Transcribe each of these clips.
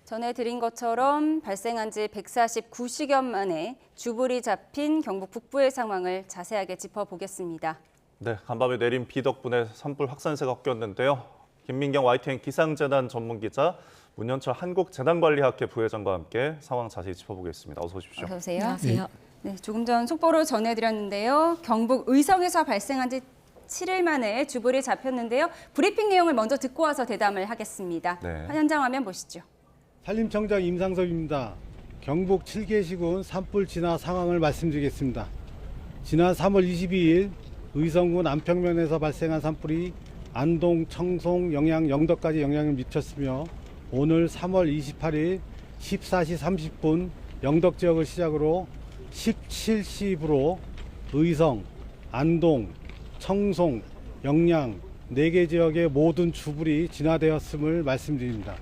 전해드린 것처럼 발생한 지 149시간 만에 주불이 잡힌 경북 북부의 상황을 자세하게 짚어보겠습니다. 네, 간밤에 내린 비 덕분에 산불 확산세가 꺾였는데요. 김민경 YTN 기상재단 전문기자, 문현철 한국재난관리학회 부회장과 함께 상황 자세히 짚어보겠습니다. 어서 오십시오. 어서 오세요. 안녕하세요. 네, 조금 전 속보로 전해드렸는데요. 경북 의성에서 발생한 지 7일 만에 주불이 잡혔는데요. 브리핑 내용을 먼저 듣고 와서 대담을 하겠습니다. 네. 현장 화면 보시죠. 산림청장 임상섭입니다. 경북 7개 시군 산불 진화 상황을 말씀드리겠습니다. 지난 3월 22일 의성군 안평면에서 발생한 산불이 안동, 청송, 영양, 영덕까지 영향을 미쳤으며 오늘 3월 28일 14시 30분 영덕 지역을 시작으로 17시부로 의성, 안동, 청송, 영양 4개 지역의 모든 주불이 진화되었음을 말씀드립니다.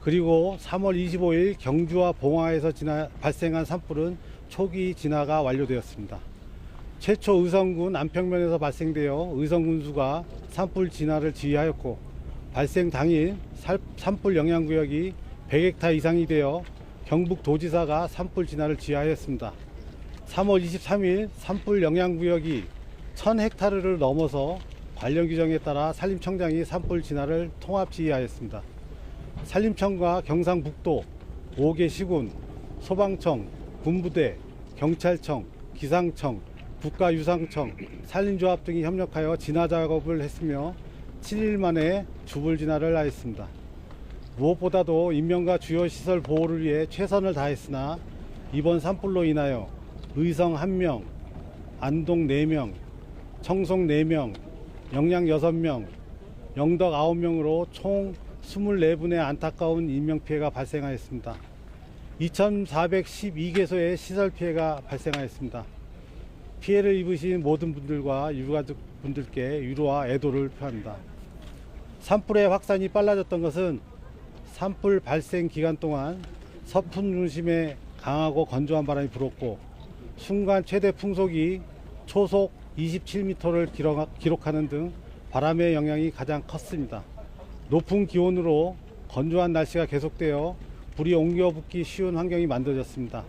그리고 3월 25일 경주와 봉화에서 발생한 산불은 초기 진화가 완료되었습니다. 최초 의성군 안평면에서 발생되어 의성군수가 산불 진화를 지휘하였고 발생 당일 산불 영향구역이 100헥타 이상이 되어 경북도지사가 산불 진화를 지휘하였습니다. 3월 23일 산불 영향구역이 1000헥타르를 넘어서 관련 규정에 따라 산림청장이 산불 진화를 통합 지휘하였습니다. 산림청과 경상북도 5개 시군, 소방청, 군부대, 경찰청, 기상청, 국가유상청, 산림조합 등이 협력하여 진화 작업을 했으며 7일 만에 주불 진화를 하였습니다. 무엇보다도 인명과 주요 시설 보호를 위해 최선을 다했으나 이번 산불로 인하여 의성 1명, 안동 4명, 청송 4명, 영양 6명, 영덕 9명으로 총 24분의 안타까운 인명피해가 발생하였습니다. 2412개소의 시설피해가 발생하였습니다. 피해를 입으신 모든 분들과 유가족분들께 위로와 애도를 표합니다. 산불의 확산이 빨라졌던 것은 산불 발생 기간 동안 서풍 중심의 강하고 건조한 바람이 불었고 순간 최대 풍속이 초속 27m를 기록하는 등 바람의 영향이 가장 컸습니다. 높은 기온으로 건조한 날씨가 계속되어 불이 옮겨 붙기 쉬운 환경이 만들어졌습니다.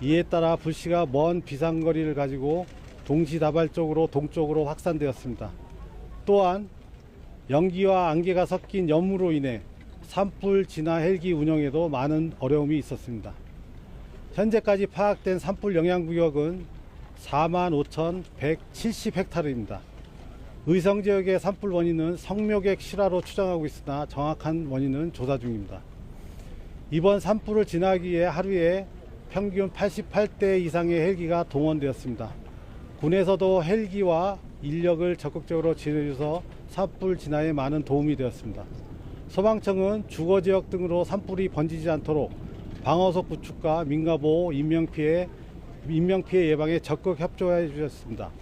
이에 따라 불씨가 먼 비상거리를 가지고 동시다발적으로 동쪽으로 확산되었습니다. 또한 연기와 안개가 섞인 연무로 인해 산불 진화 헬기 운영에도 많은 어려움이 있었습니다. 현재까지 파악된 산불 영향구역은 45,170헥타르입니다. 의성 지역의 산불 원인은 성묘객 실화로 추정하고 있으나 정확한 원인은 조사 중입니다. 이번 산불을 진화하기 위해 하루에 평균 88대 이상의 헬기가 동원되었습니다. 군에서도 헬기와 인력을 적극적으로 지원해줘서 산불 진화에 많은 도움이 되었습니다. 소방청은 주거지역 등으로 산불이 번지지 않도록 방어석 구축과 민가보호, 인명피해 예방에 적극 협조해 주셨습니다.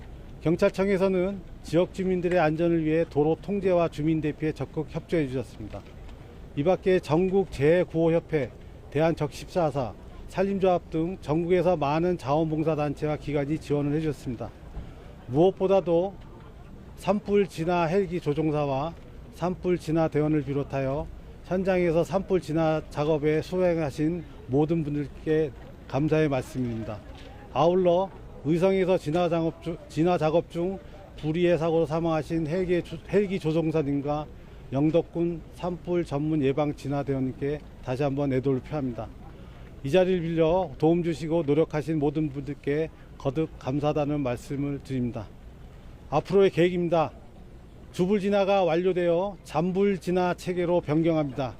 경찰청에서는 지역 주민들의 안전을 위해 도로 통제와 주민 대피에 적극 협조해 주셨습니다. 이 밖에 전국재해구호협회, 대한적십사사, 산림조합 등 전국에서 많은 자원봉사단체와 기관이 지원을 해주셨습니다. 무엇보다도 산불 진화 헬기 조종사와 산불 진화 대원을 비롯하여 현장에서 산불 진화 작업에 수행하신 모든 분들께 감사의 말씀입니다. 아울러 의성에서 진화 작업 중 불의의 사고로 사망하신 헬기 조종사님과 영덕군 산불 전문 예방 진화대원님께 다시 한번 애도를 표합니다. 이 자리를 빌려 도움 주시고 노력하신 모든 분들께 거듭 감사하다는 말씀을 드립니다. 앞으로의 계획입니다. 주불 진화가 완료되어 잔불 진화 체계로 변경합니다.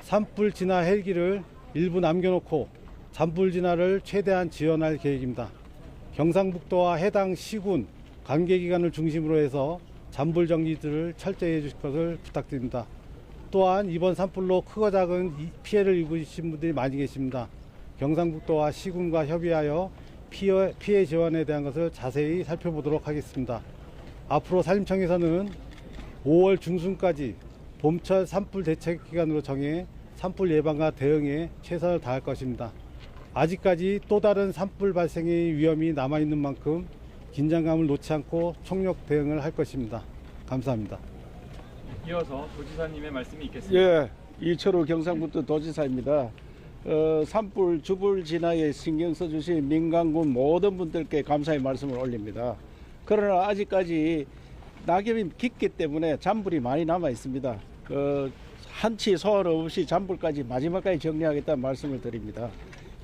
산불 진화 헬기를 일부 남겨놓고 잔불 진화를 최대한 지원할 계획입니다. 경상북도와 해당 시군 관계기관을 중심으로 해서 잔불 정지들을 철저히 해주실 것을 부탁드립니다. 또한 이번 산불로 크고 작은 피해를 입으신 분들이 많이 계십니다. 경상북도와 시군과 협의하여 피해 지원에 대한 것을 자세히 살펴보도록 하겠습니다. 앞으로 산림청에서는 5월 중순까지 봄철 산불 대책 기간으로 정해 산불 예방과 대응에 최선을 다할 것입니다. 아직까지 또 다른 산불 발생의 위험이 남아있는 만큼 긴장감을 놓지 않고 총력 대응을 할 것입니다. 감사합니다. 이어서 도지사님의 말씀이 있겠습니다. 예, 이철우 경상북도 도지사입니다. 산불 주불 진화에 신경 써주신 민간군 모든 분들께 감사의 말씀을 올립니다. 그러나 아직까지 낙엽이 깊기 때문에 잔불이 많이 남아 있습니다. 한치 소원 없이 잔불까지 마지막까지 정리하겠다는 말씀을 드립니다.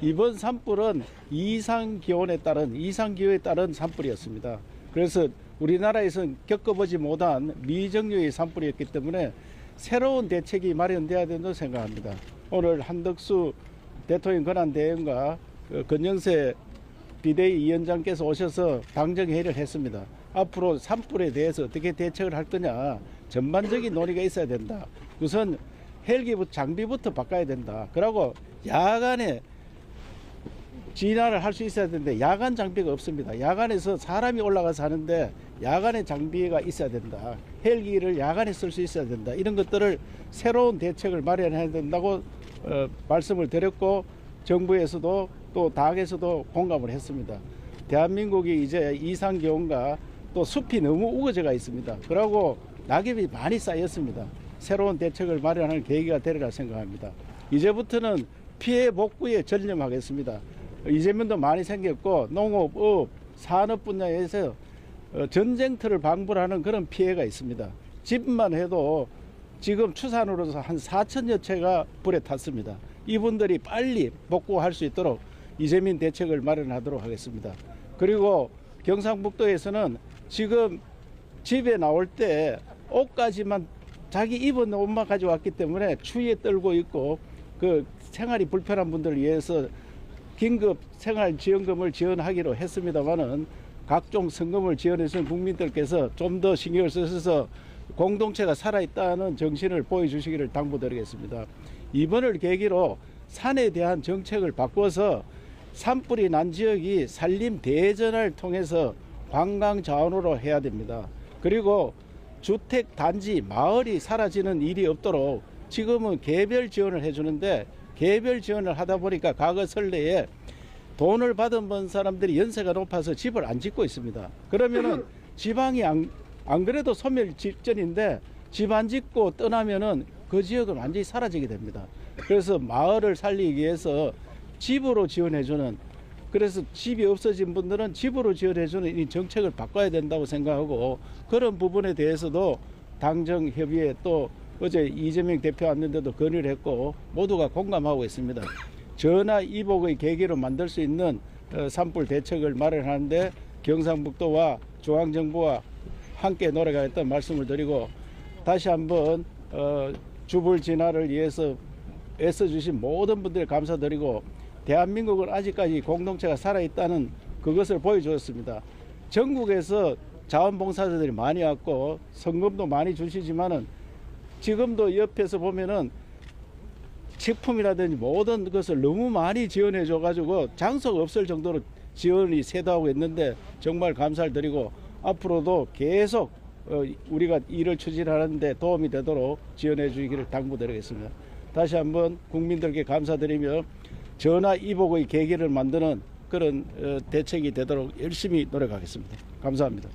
이번 산불은 이상기온에 따른 산불이었습니다. 그래서 우리나라에서는 겪어보지 못한 미정유의 산불이었기 때문에 새로운 대책이 마련돼야 된다고 생각합니다. 오늘 한덕수 대통령 권한대행과 권영세 비대위 위원장께서 오셔서 당정회의를 했습니다. 앞으로 산불에 대해서 어떻게 대책을 할 거냐 전반적인 논의가 있어야 된다. 우선 헬기부터 장비부터 바꿔야 된다. 그리고 야간에 진화를 할 수 있어야 되는데 야간 장비가 없습니다. 야간에서 사람이 올라가서 하는데 야간에 장비가 있어야 된다. 헬기를 야간에 쓸 수 있어야 된다. 이런 것들을 새로운 대책을 마련해야 된다고 말씀을 드렸고 정부에서도 또 당에서도 공감을 했습니다. 대한민국이 이제 이상기온과 또 숲이 너무 우거져가 있습니다. 그리고 낙엽이 많이 쌓였습니다. 새로운 대책을 마련할 계기가 되리라 생각합니다. 이제부터는 피해 복구에 전념하겠습니다. 이재민도 많이 생겼고 농업, 업, 산업 분야에서 전쟁터를 방불하는 그런 피해가 있습니다. 집만 해도 지금 추산으로서 한 4천여 채가 불에 탔습니다. 이분들이 빨리 복구할 수 있도록 이재민 대책을 마련하도록 하겠습니다. 그리고 경상북도에서는 지금 집에 나올 때 옷까지만 자기 입은 옷만 가져왔기 때문에 추위에 떨고 있고 그 생활이 불편한 분들을 위해서 긴급 생활지원금을 지원하기로 했습니다만은 각종 성금을 지원해주는 국민들께서 좀 더 신경을 쓰셔서 공동체가 살아있다는 정신을 보여주시기를 당부드리겠습니다. 이번을 계기로 산에 대한 정책을 바꿔서 산불이 난 지역이 산림 대전을 통해서 관광 자원으로 해야 됩니다. 그리고 주택 단지 마을이 사라지는 일이 없도록 지금은 개별 지원을 해주는데 개별 지원을 하다 보니까 과거 선례에 돈을 받은 사람들이 연세가 높아서 집을 안 짓고 있습니다. 그러면은 지방이 안 그래도 소멸 직전인데 집 안 짓고 떠나면은 그 지역은 완전히 사라지게 됩니다. 그래서 마을을 살리기 위해서 집으로 지원해주는, 그래서 집이 없어진 분들은 집으로 지원해주는 이 정책을 바꿔야 된다고 생각하고 그런 부분에 대해서도 당정 협의회 또 어제 이재명 대표 왔는데도 건의를 했고 모두가 공감하고 있습니다. 전화 이복의 계기로 만들 수 있는 산불 대책을 마련하는데 경상북도와 중앙정부와 함께 노력하겠다는 말씀을 드리고 다시 한번 주불 진화를 위해서 애써주신 모든 분들 감사드리고 대한민국은 아직까지 공동체가 살아있다는 그것을 보여주었습니다. 전국에서 자원봉사자들이 많이 왔고 성금도 많이 주시지만은 지금도 옆에서 보면은 식품이라든지 모든 것을 너무 많이 지원해 줘가지고 장소가 없을 정도로 지원이 쇄도하고 있는데 정말 감사를 드리고 앞으로도 계속 우리가 일을 추진하는데 도움이 되도록 지원해 주기를 당부드리겠습니다. 다시 한번 국민들께 감사드리며 전화 이복의 계기를 만드는 그런 대책이 되도록 열심히 노력하겠습니다. 감사합니다.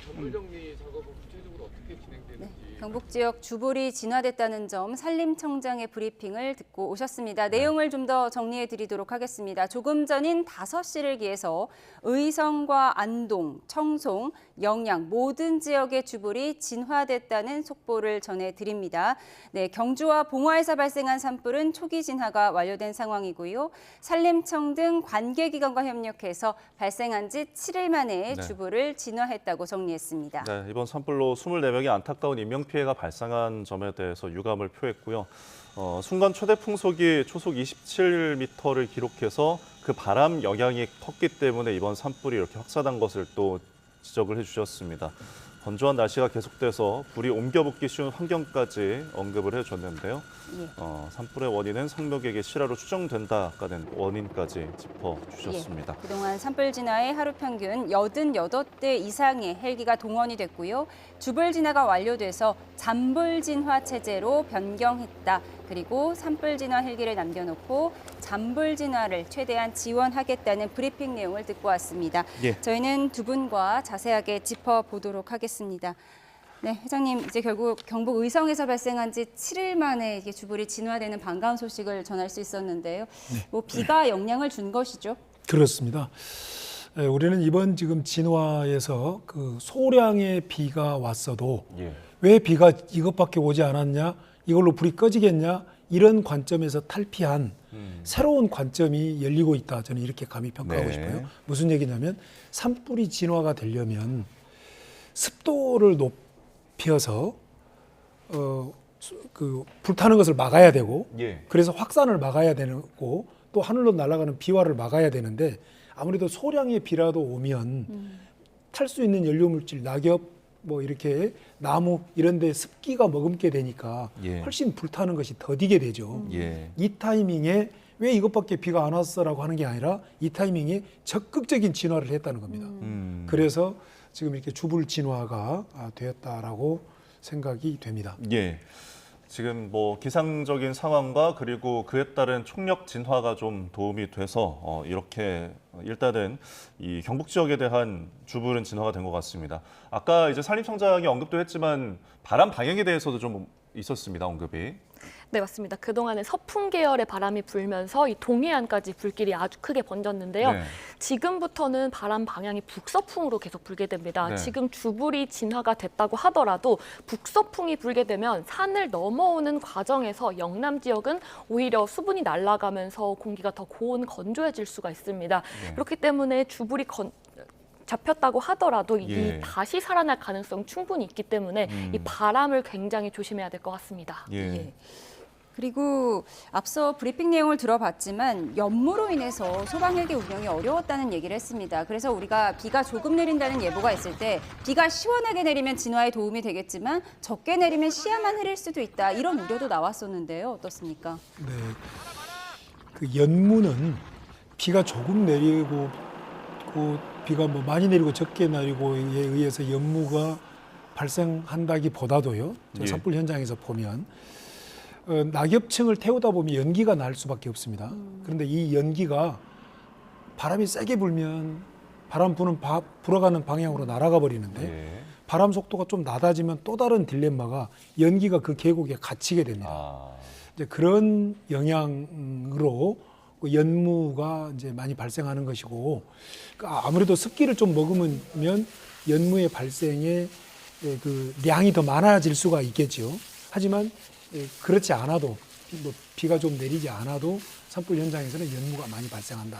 전물 정리 작업은 구체적으로 어떻게 진행되는지. 경북 지역 주불이 진화됐다는 점 산림청장의 브리핑을 듣고 오셨습니다. 내용을 좀 더 정리해 드리도록 하겠습니다. 조금 전인 5시를 기해서 의성과 안동, 청송, 영양 모든 지역의 주불이 진화됐다는 속보를 전해 드립니다. 네, 경주와 봉화에서 발생한 산불은 초기 진화가 완료된 상황이고요. 산림청 등 관계기관과 협력해서 발생한 지 7일 만에 네. 주불을 진화했다고 정리했습니다. 네, 이번 산불로 24명의 안타까운 인명피해가 발생한 점에 대해서 유감을 표했고요. 순간 최대 풍속이 초속 27m를 기록해서 그 바람 영향이 컸기 때문에 이번 산불이 이렇게 확산한 것을 또 지적을 해주셨습니다. 건조한 날씨가 계속돼서 불이 옮겨붙기 쉬운 환경까지 언급을 해줬는데요. 산불의 원인은 상묘객의 실화로 추정된다는 원인까지 짚어주셨습니다. 그동안 산불 진화에 하루 평균 88대 이상의 헬기가 동원이 됐고요. 주불 진화가 완료돼서 잔불 진화 체제로 변경했다. 그리고 산불 진화 헬기를 남겨놓고 잔불 진화를 최대한 지원하겠다는 브리핑 내용을 듣고 왔습니다. 예. 저희는 두 분과 자세하게 짚어보도록 하겠습니다. 네, 회장님 이제 결국 경북 의성에서 발생한 지 7일 만에 이게 주불이 진화되는 반가운 소식을 전할 수 있었는데요. 뭐 비가 영향을 준 것이죠? 그렇습니다. 우리는 이번 지금 진화에서 그 소량의 비가 왔어도 예. 왜 비가 이것밖에 오지 않았냐, 이걸로 불이 꺼지겠냐, 이런 관점에서 탈피한 새로운 관점이 열리고 있다. 저는 이렇게 감히 평가하고 네. 싶어요. 무슨 얘기냐면 산불이 진화가 되려면 습도를 높여서 그 불타는 것을 막아야 되고, 예. 그래서 확산을 막아야 되고, 또 하늘로 날아가는 비화를 막아야 되는데, 아무래도 소량의 비라도 오면 탈 수 있는 연료 물질, 낙엽, 뭐 이렇게 나무 이런 데 습기가 머금게 되니까 예. 훨씬 불타는 것이 더디게 되죠. 예. 이 타이밍에 왜 이것밖에 비가 안 왔어라고 하는 게 아니라 이 타이밍에 적극적인 진화를 했다는 겁니다. 그래서 지금 이렇게 주불 진화가 되었다라고 생각이 됩니다. 예. 지금 뭐 기상적인 상황과 그리고 그에 따른 총력 진화가 좀 도움이 돼서 이렇게 일단은 이 경북 지역에 대한 주불은 진화가 된 것 같습니다. 아까 이제 산림청장이 언급도 했지만 바람 방향에 대해서도 좀 있었습니다, 언급이. 네, 맞습니다. 그동안에 서풍 계열의 바람이 불면서 이 동해안까지 불길이 아주 크게 번졌는데요. 네. 지금부터는 바람 방향이 북서풍으로 계속 불게 됩니다. 네. 지금 주불이 진화가 됐다고 하더라도 북서풍이 불게 되면 산을 넘어오는 과정에서 영남 지역은 오히려 수분이 날아가면서 공기가 더 고온 건조해질 수가 있습니다. 네. 그렇기 때문에 주불이 잡혔다고 하더라도 예. 이 다시 살아날 가능성 충분히 있기 때문에 이 바람을 굉장히 조심해야 될 것 같습니다. 예. 예. 그리고 앞서 브리핑 내용을 들어봤지만 연무로 인해서 소방헬기 운영이 어려웠다는 얘기를 했습니다. 그래서 우리가 비가 조금 내린다는 예보가 있을 때 비가 시원하게 내리면 진화에 도움이 되겠지만 적게 내리면 시야만 흐릴 수도 있다. 이런 우려도 나왔었는데요. 어떻습니까? 네, 그 연무는 비가 조금 내리고 비가 뭐 많이 내리고 적게 내리고에 의해서 연무가 발생한다기보다도요. 예. 산불 현장에서 보면 낙엽층을 태우다 보면 연기가 날 수밖에 없습니다. 그런데 이 연기가 바람이 세게 불면 바람 부는 불어가는 방향으로 날아가 버리는데 예. 바람 속도가 좀 낮아지면 또 다른 딜레마가 연기가 그 계곡에 갇히게 됩니다. 아. 이제 그런 영향으로 연무가 이제 많이 발생하는 것이고, 아무래도 습기를 좀 머금으면 연무의 발생에 그 량이 더 많아질 수가 있겠죠. 하지만 그렇지 않아도 뭐 비가 좀 내리지 않아도 산불 현장에서는 연무가 많이 발생한다.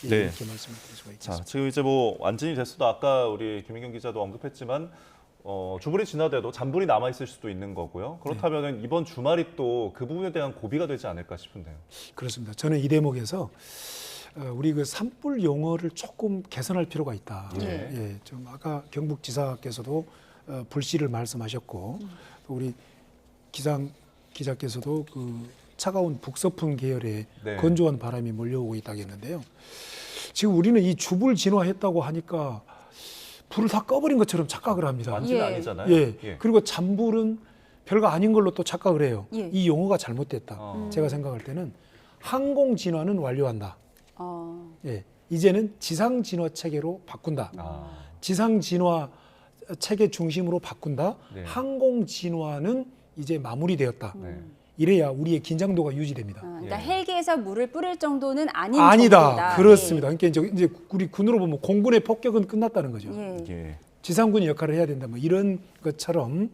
네. 이렇게 말씀을 드릴 수가 있겠습니다. 자, 지금 이제 뭐 완전히 됐어도 아까 우리 김민경 기자도 언급했지만 주불이 진화돼도 잔불이 남아 있을 수도 있는 거고요. 그렇다면 이번 주말이 또 그 부분에 대한 고비가 되지 않을까 싶은데요. 그렇습니다. 저는 이 대목에서 우리 그 산불 용어를 조금 개선할 필요가 있다. 예. 예, 좀 아까 경북지사께서도 불씨를 말씀하셨고, 또 우리 기자께서도 그 차가운 북서풍 계열의 네. 건조한 바람이 몰려오고 있다겠는데요. 지금 우리는 이 주불 진화했다고 하니까 불을 다 꺼버린 것처럼 착각을 합니다. 완전히 예. 아니잖아요. 예. 그리고 잔불은 별거 아닌 걸로 또 착각을 해요. 예. 이 용어가 잘못됐다. 제가 생각할 때는 항공 진화는 완료한다. 예. 이제는 지상 진화 체계로 바꾼다. 아. 지상 진화 체계 중심으로 바꾼다. 네. 항공 진화는 이제 마무리되었다. 네. 이래야 우리의 긴장도가 유지됩니다. 그러니까 예. 헬기에서 물을 뿌릴 정도는 아닌 아니다. 정도다. 그렇습니다. 그러니까 이제 우리 군으로 보면 공군의 폭격은 끝났다는 거죠. 예. 예. 지상군이 역할을 해야 된다. 뭐 이런 것처럼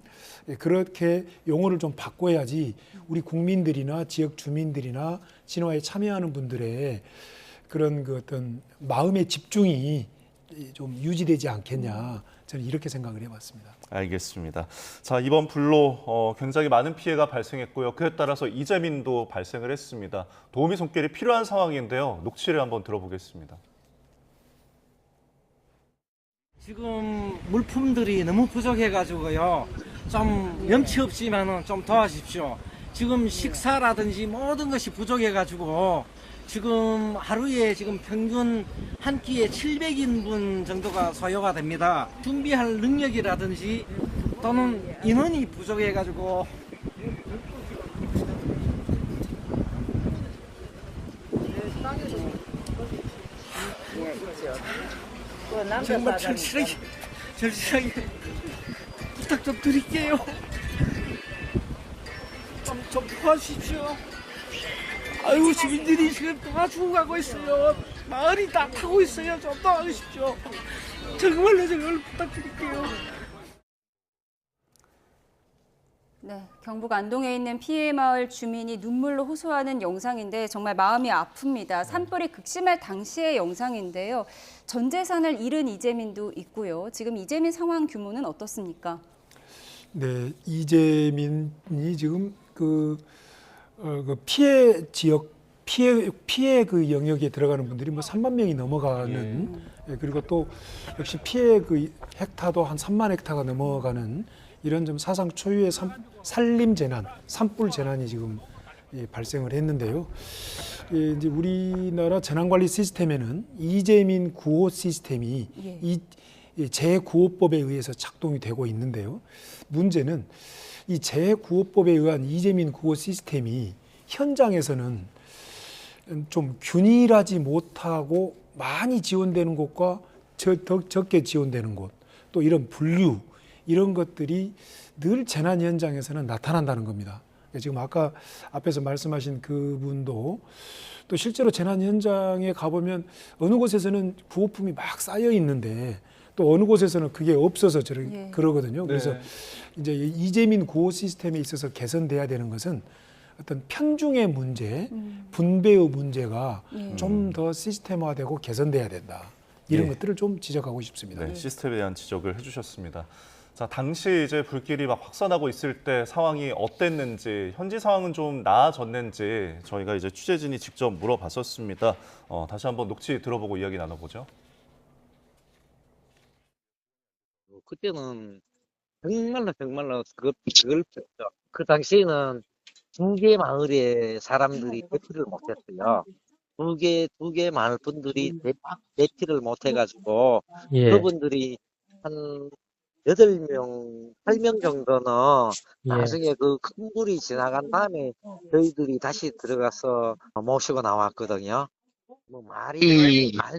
그렇게 용어를 좀 바꿔야지 우리 국민들이나 지역 주민들이나 진화에 참여하는 분들의 그런 그 어떤 마음의 집중이 좀 유지되지 않겠냐. 저는 이렇게 생각을 해봤습니다. 알겠습니다. 자, 이번 불로 굉장히 많은 피해가 발생했고요. 그에 따라서 이재민도 발생을 했습니다. 도우미 손길이 필요한 상황인데요. 녹취를 한번 들어보겠습니다. 지금 물품들이 너무 부족해가지고요. 좀 염치 없지만은 좀 도와주십시오. 지금 식사라든지 모든 것이 부족해가지고 지금 하루에 지금 평균 한 끼에 700인분 정도가 소요가 됩니다. 준비할 능력이라든지 또는 인원이 부족해가지고 정말 절실하게 부탁 좀 드릴게요. 좀 도와주십시오. 아유, 시민들이 지금 다 죽어가고 있어요. 마을이 다 타고 있어요. 좀 도와주십시오. 정말 부탁드릴게요. 네, 경북 안동에 있는 피해 마을 주민이 눈물로 호소하는 영상인데 정말 마음이 아픕니다. 산불이 극심할 당시의 영상인데요. 전 재산을 잃은 이재민도 있고요. 지금 이재민 상황 규모는 어떻습니까? 네, 이재민이 지금 그 피해 지역 피해 그 영역에 들어가는 분들이 뭐 3만 명이 넘어가는 그리고 또 역시 피해 그 헥타도 한 3만 헥타가 넘어가는 이런 좀 사상 초유의 산림 재난, 산불 재난이 지금 발생을 했는데요. 이제 우리나라 재난관리 시스템에는 이재민 구호 시스템이 이 재구호법에 의해서 작동이 되고 있는데요. 문제는 이 재구호법에 의한 이재민 구호 시스템이 현장에서는 좀 균일하지 못하고 많이 지원되는 곳과 더 적게 지원되는 곳, 또 이런 분류 이런 것들이 늘 재난 현장에서는 나타난다는 겁니다. 지금 아까 앞에서 말씀하신 그분도 또 실제로 재난 현장에 가보면 어느 곳에서는 구호품이 막 쌓여 있는데 또 어느 곳에서는 그게 없어서 그러거든요. 그래서 이제 이재민 구호 시스템에 있어서 개선돼야 되는 것은 어떤 편중의 문제, 분배의 문제가 좀 더 시스템화되고 개선돼야 된다. 이런 것들을 좀 지적하고 싶습니다. 네, 시스템에 대한 지적을 해주셨습니다. 자, 당시 이제 불길이 막 확산하고 있을 때 상황이 어땠는지, 현지 상황은 좀 나아졌는지 저희가 이제 취재진이 직접 물어봤었습니다. 다시 한번 녹취 들어보고 이야기 나눠보죠. 그때는 정말로 그 당시에는 두 개 마을의 사람들이 대피를 못했어요. 두 개 마을 분들이 대피를 못해가지고 그분들이 한 8명, 8명 정도는 나중에 그 큰 불이 지나간 다음에 저희들이 다시 들어가서 모시고 나왔거든요. 뭐 말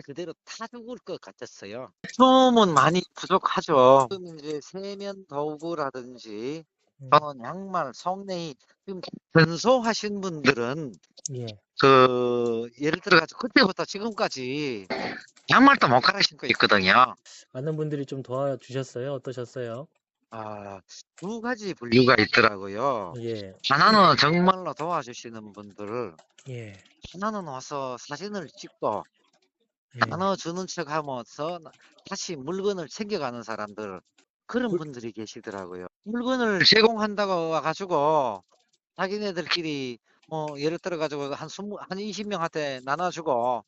그대로 다 죽을 것 같았어요. 처음은 많이 부족하죠. 지금 이제 세면 도구라든지 또는 양말, 속내이 지금 전소하신 분들은 예를 들어 가지고 그때부터 지금까지 양말도 못 갈아 신고 있거든요. 많은 분들이 좀 도와주셨어요? 어떠셨어요? 두 가지 분류가 있더라고요. 하나는 정말로 도와주시는 분들, 하나는 와서 사진을 찍고 나눠주는 척 하면서 다시 물건을 챙겨가는 사람들, 그런 분들이 계시더라고요. 물건을 제공한다고 와가지고 자기네들끼리 뭐 예를 들어 가지고 한 20명한테 나눠주고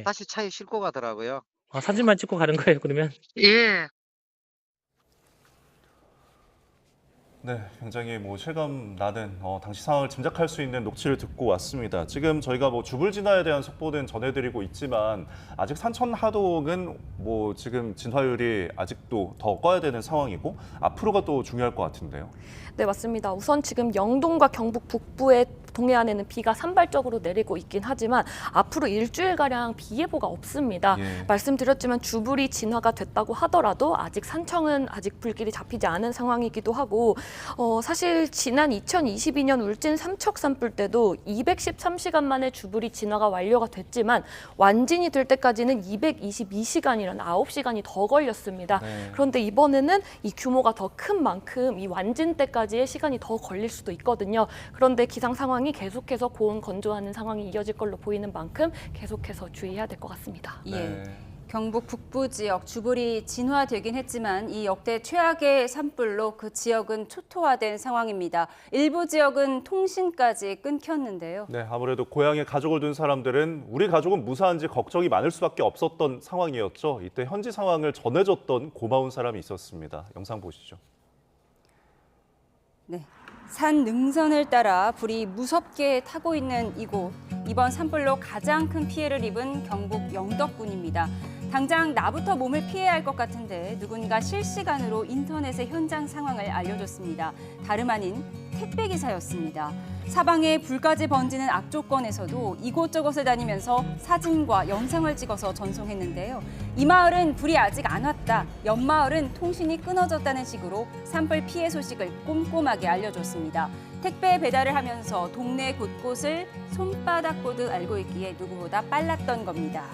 다시 차에 싣고 가더라고요. 사진만 찍고 가는 거예요, 그러면? 예. 네, 굉장히 실감 나는 당시 상황을 짐작할 수 있는 녹취를 듣고 왔습니다. 지금 저희가 주불 진화에 대한 속보는 전해드리고 있지만 아직 산천 하동은 지금 진화율이 아직도 더 꺼야 되는 상황이고 앞으로가 또 중요할 것 같은데요. 네, 맞습니다. 우선 지금 영동과 경북 북부의 동해안에는 비가 산발적으로 내리고 있긴 하지만 앞으로 일주일가량 비 예보가 없습니다. 말씀드렸지만 주불이 진화가 됐다고 하더라도 아직 산청은 아직 불길이 잡히지 않은 상황이기도 하고 사실 지난 2022년 울진 삼척 산불 때도 213시간 만에 주불이 진화가 완료가 됐지만 완진이 될 때까지는 222시간이라는 9시간이 더 걸렸습니다. 그런데 이번에는 이 규모가 더 큰 만큼 이 완진 때까지의 시간이 더 걸릴 수도 있거든요. 그런데 기상 상황이 계속해서 고온 건조하는 상황이 이어질 걸로 보이는 만큼 계속해서 주의해야 될 것 같습니다. 경북 북부 지역 주불이 진화되긴 했지만 이 역대 최악의 산불로 그 지역은 초토화된 상황입니다. 일부 지역은 통신까지 끊겼는데요. 네, 아무래도 고향에 가족을 둔 사람들은 우리 가족은 무사한지 걱정이 많을 수밖에 없었던 상황이었죠. 이때 현지 상황을 전해줬던 고마운 사람이 있었습니다. 영상 보시죠. 네, 산 능선을 따라 불이 무섭게 타고 있는 이곳. 이번 산불로 가장 큰 피해를 입은 경북 영덕군입니다. 당장 나부터 몸을 피해야 할 것 같은데 누군가 실시간으로 인터넷의 현장 상황을 알려줬습니다. 다름 아닌 택배 기사였습니다. 사방에 불까지 번지는 악조건에서도 이곳저곳을 다니면서 사진과 영상을 찍어서 전송했는데요. 이 마을은 불이 아직 안 왔다, 옆 마을은 통신이 끊어졌다는 식으로 산불 피해 소식을 꼼꼼하게 알려줬습니다. 택배 배달을 하면서 동네 곳곳을 손바닥 보듯 알고 있기에 누구보다 빨랐던 겁니다.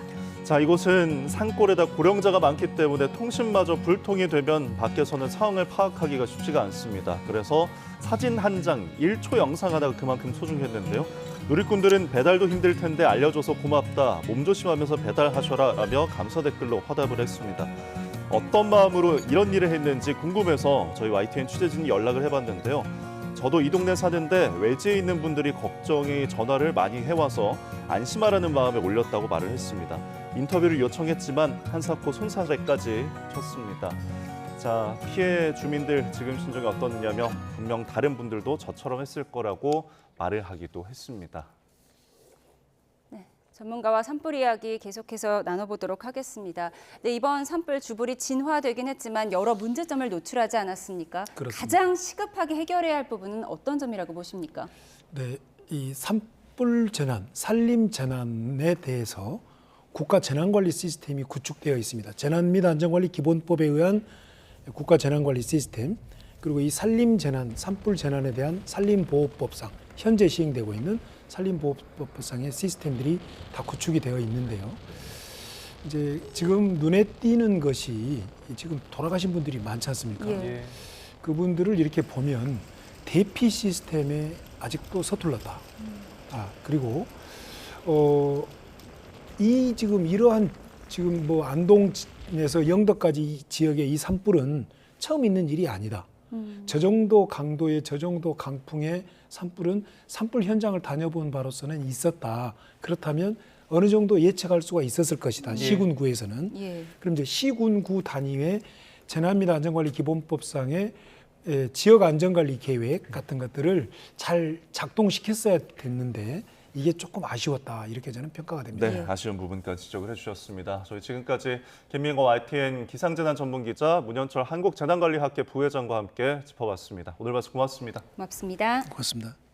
자, 이곳은 산골에다 고령자가 많기 때문에 통신마저 불통이 되면 밖에서는 상황을 파악하기가 쉽지가 않습니다. 그래서 사진 한 장, 1초 영상 하나가 그만큼 소중했는데요. 누리꾼들은 배달도 힘들 텐데 알려줘서 고맙다, 몸조심하면서 배달하셔라 라며 감사 댓글로 화답을 했습니다. 어떤 마음으로 이런 일을 했는지 궁금해서 저희 YTN 취재진이 연락을 해봤는데요. 저도 이 동네 사는데 외지에 있는 분들이 걱정이 전화를 많이 해와서 안심하라는 마음에 올렸다고 말을 했습니다. 인터뷰를 요청했지만 한사코 손사래까지 쳤습니다. 자, 피해 주민들 지금 심정이 어떻느냐며 분명 다른 분들도 저처럼 했을 거라고 말을 하기도 했습니다. 전문가와 산불 이야기 계속해서 나눠보도록 하겠습니다. 네, 이번 산불 주불이 진화되긴 했지만 여러 문제점을 노출하지 않았습니까? 그렇습니다. 가장 시급하게 해결해야 할 부분은 어떤 점이라고 보십니까? 네, 이 산불 재난, 산림 재난에 대해서 국가 재난관리 시스템이 구축되어 있습니다. 재난 및 안전관리 기본법에 의한 국가 재난관리 시스템, 그리고 이 산림 재난, 산불 재난에 대한 산림보호법상 현재 시행되고 있는 산림보호법상의 시스템들이 다 구축이 되어 있는데요. 이제 지금 눈에 띄는 것이 지금 돌아가신 분들이 많지 않습니까? 예. 그분들을 이렇게 보면 대피 시스템에 아직도 서툴렀다. 그리고 이 지금 이러한 지금 뭐 안동에서 영덕까지 이 지역의 이 산불은 처음 있는 일이 아니다. 저 정도 강도의, 저 정도 강풍의 산불은 산불 현장을 다녀본 바로서는 있었다. 그렇다면 어느 정도 예측할 수가 있었을 것이다. 시군구에서는. 예. 그럼 이제 시군구 단위의 재난 및 안전관리 기본법상의 지역 안전관리 계획 같은 것들을 잘 작동시켰어야 됐는데 이게 조금 아쉬웠다, 이렇게 저는 평가가 됩니다. 네, 아쉬운 부분까지 지적을 해주셨습니다. 저희 지금까지 김민거 YTN 기상재난 전문기자, 문현철 한국재난관리학회 부회장과 함께 짚어봤습니다. 오늘 말씀 고맙습니다. 고맙습니다. 고맙습니다.